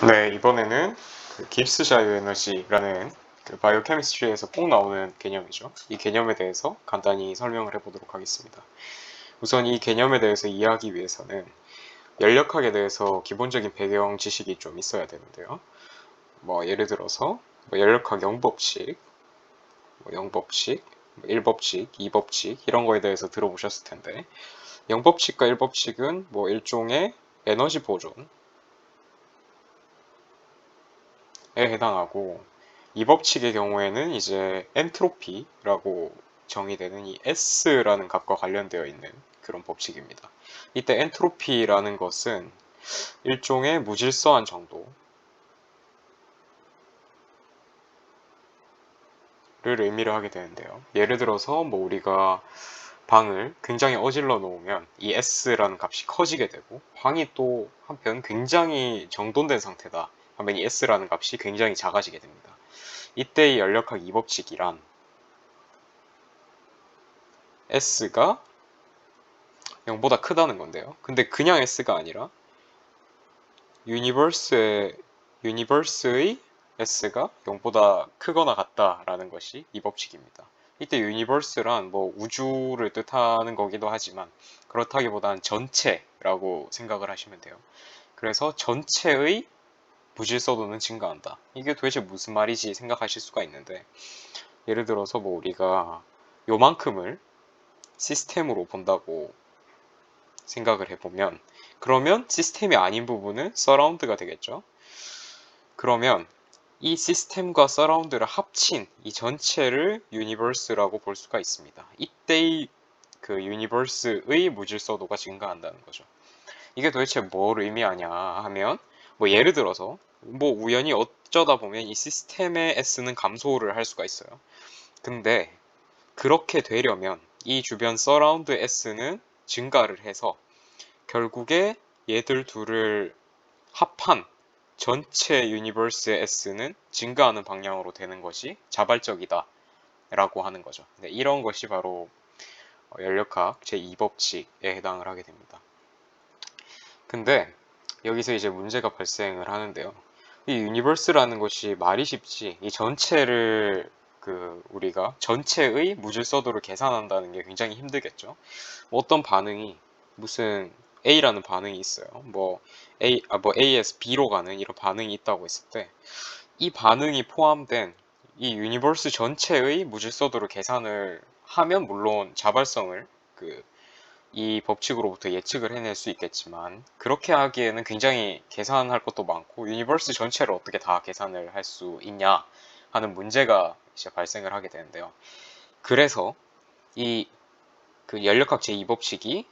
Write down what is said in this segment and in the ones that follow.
네, 이번에는 그 깁스 자유에너지라는 그 바이오 케미스트리에서 꼭 나오는 개념이죠. 이 개념에 대해서 간단히 설명을 해보도록 하겠습니다. 우선 이 개념에 대해서 이해하기 위해서는 연력학에 대해서 기본적인 배경 지식이 좀 있어야 되는데요. 예를 들어서 연력학 0법칙, 0법칙, 1법칙, 2법칙 이런 거에 대해서 들어보셨을 텐데 0법칙과 1법칙은 일종의 에너지 보존 해당하고 이 법칙의 경우에는 이제 엔트로피라고 정의되는 이 S라는 값과 관련되어 있는 그런 법칙입니다. 이때 엔트로피라는 것은 일종의 무질서한 정도를 의미를 하게 되는데요. 예를 들어서 우리가 방을 굉장히 어질러 놓으면 이 S라는 값이 커지게 되고 방이 또 한편 굉장히 정돈된 상태다 하면 이 S라는 값이 굉장히 작아지게 됩니다. 이때의 연력학 2법칙이란 S가 0보다 크다는 건데요. 근데 그냥 S가 아니라 유니버스의 S가 0보다 크거나 같다라는 것이 이 법칙입니다. 이때 유니버스란 우주를 뜻하는 거기도 하지만 그렇다기보단 전체라고 생각을 하시면 돼요. 그래서 전체의 무질서도는 증가한다. 이게 도대체 무슨 말이지 생각하실 수가 있는데 예를 들어서 우리가 요만큼을 시스템으로 본다고 생각을 해보면 그러면 시스템이 아닌 부분은 서라운드가 되겠죠. 그러면 이 시스템과 서라운드를 합친 이 전체를 유니버스라고 볼 수가 있습니다. 이때의 그 유니버스의 무질서도가 증가한다는 거죠. 이게 도대체 뭘 의미하냐 하면 예를 들어서 우연히 어쩌다 보면 이 시스템의 S는 감소를 할 수가 있어요. 근데 그렇게 되려면 이 주변 서라운드 S는 증가를 해서 결국에 얘들 둘을 합한 전체 유니버스의 S는 증가하는 방향으로 되는 것이 자발적이다 라고 하는 거죠. 네, 이런 것이 바로 연력학 제2법칙에 해당을 하게 됩니다. 근데 여기서 이제 문제가 발생을 하는데요. 이 유니버스라는 것이 말이 쉽지 이 전체를 우리가 전체의 무질서도를 계산한다는 게 굉장히 힘들겠죠. 어떤 반응이 무슨 A라는 반응이 있어요. A에서 B로 가는 이런 반응이 있다고 했을 때 이 반응이 포함된 이 유니버스 전체의 무질서도를 계산을 하면 물론 자발성을 이 법칙으로부터 예측을 해낼 수 있겠지만 그렇게 하기에는 굉장히 계산할 것도 많고 유니버스 전체를 어떻게 다 계산을 할 수 있냐 하는 문제가 이제 발생을 하게 되는데요. 그래서 이 연력학 제2법칙이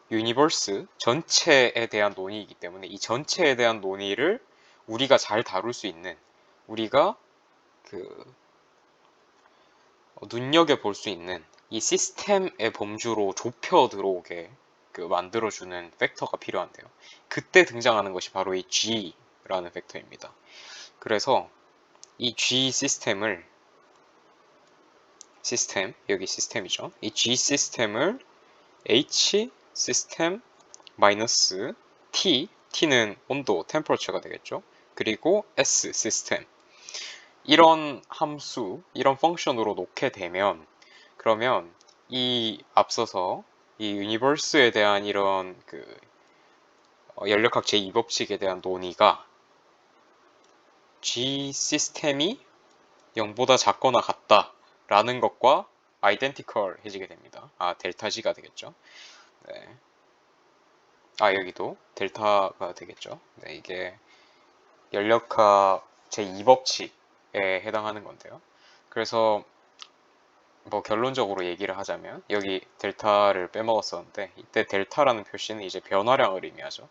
유니버스 전체에 대한 논의이기 때문에 이 전체에 대한 논의를 우리가 잘 다룰 수 있는 우리가 눈여겨볼 수 있는 이 시스템의 범주로 좁혀 들어오게 만들어주는 팩터가 필요한데요. 그때 등장하는 것이 바로 이 G라는 팩터입니다. 그래서 이 G 여기 시스템이죠. 이 G 시스템을 H 시스템 마이너스 T는 온도, 템퍼러처가 되겠죠. 그리고 S 시스템 이런 함수, 이런 펑션으로 놓게 되면 그러면 이 앞서서 이 유니버스에 대한 이런 연력학 제2법칙에 대한 논의가 G 시스템이 0보다 작거나 같다라는 것과 아이덴티컬 해지게 됩니다. 델타 G가 되겠죠. 네. 여기도 델타가 되겠죠. 네, 이게 연력학 제2법칙에 해당하는 건데요. 그래서 결론적으로 얘기를 하자면 여기 델타를 빼먹었었는데 이때 델타라는 표시는 이제 변화량을 의미하죠.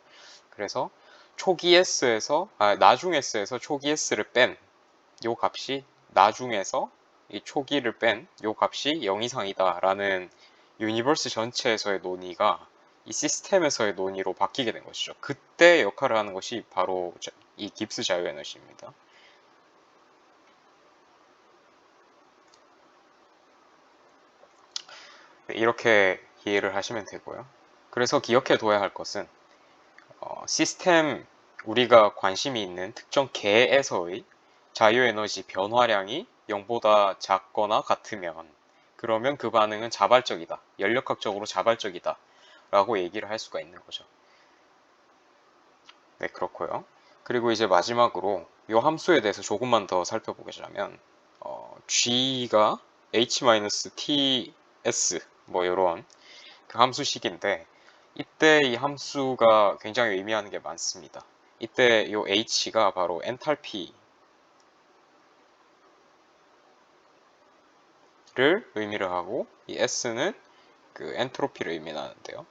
그래서 초기 S에서 나중 S에서 초기 S를 뺀 요 값이 나중에서 이 초기를 뺀 요 값이 0 이상이다 라는 유니버스 전체에서의 논의가 이 시스템에서의 논의로 바뀌게 된 것이죠. 그때 역할을 하는 것이 바로 이 깁스 자유에너지입니다. 이렇게 이해를 하시면 되고요. 그래서 기억해 둬야 할 것은 시스템 우리가 관심이 있는 특정 계에서의 자유에너지 변화량이 0보다 작거나 같으면 그러면 그 반응은 자발적이다. 연력학적으로 자발적이다. 라고 얘기를 할 수가 있는 거죠. 네, 그렇고요. 그리고 이제 마지막으로 이 함수에 대해서 조금만 더 살펴보자면 g가 h-ts 뭐 이런 그 함수식인데 이때 이 함수가 굉장히 의미하는 게 많습니다. 이때 이 h가 바로 엔탈피를 의미를 하고 이 s는 그 엔트로피를 의미하는데요.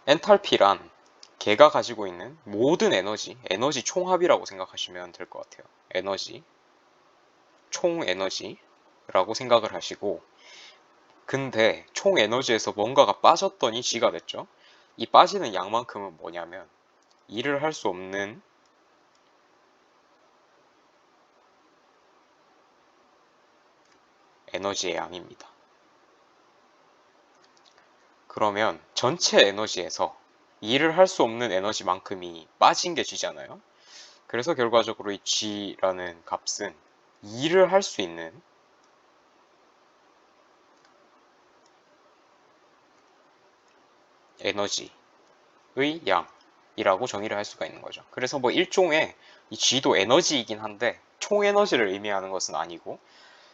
엔탈피란 걔가 가지고 있는 모든 에너지 총합이라고 생각하시면 될 것 같아요. 에너지, 총 에너지라고 생각을 하시고 근데 총 에너지에서 뭔가가 빠졌더니 G가 됐죠. 이 빠지는 양만큼은 뭐냐면 일을 할 수 없는 에너지의 양입니다. 그러면 전체 에너지에서 일을 할 수 없는 에너지만큼이 빠진 게 G잖아요. 그래서 결과적으로 이 G라는 값은 일을 할 수 있는 에너지의 양이라고 정의를 할 수가 있는 거죠. 그래서 뭐 일종의 이 G도 에너지이긴 한데 총 에너지를 의미하는 것은 아니고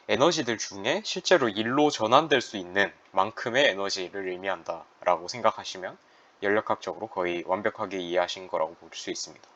에너지들 중에 실제로 일로 전환될 수 있는 만큼의 에너지를 의미한다라고 생각하시면 연력학적으로 거의 완벽하게 이해하신 거라고 볼 수 있습니다.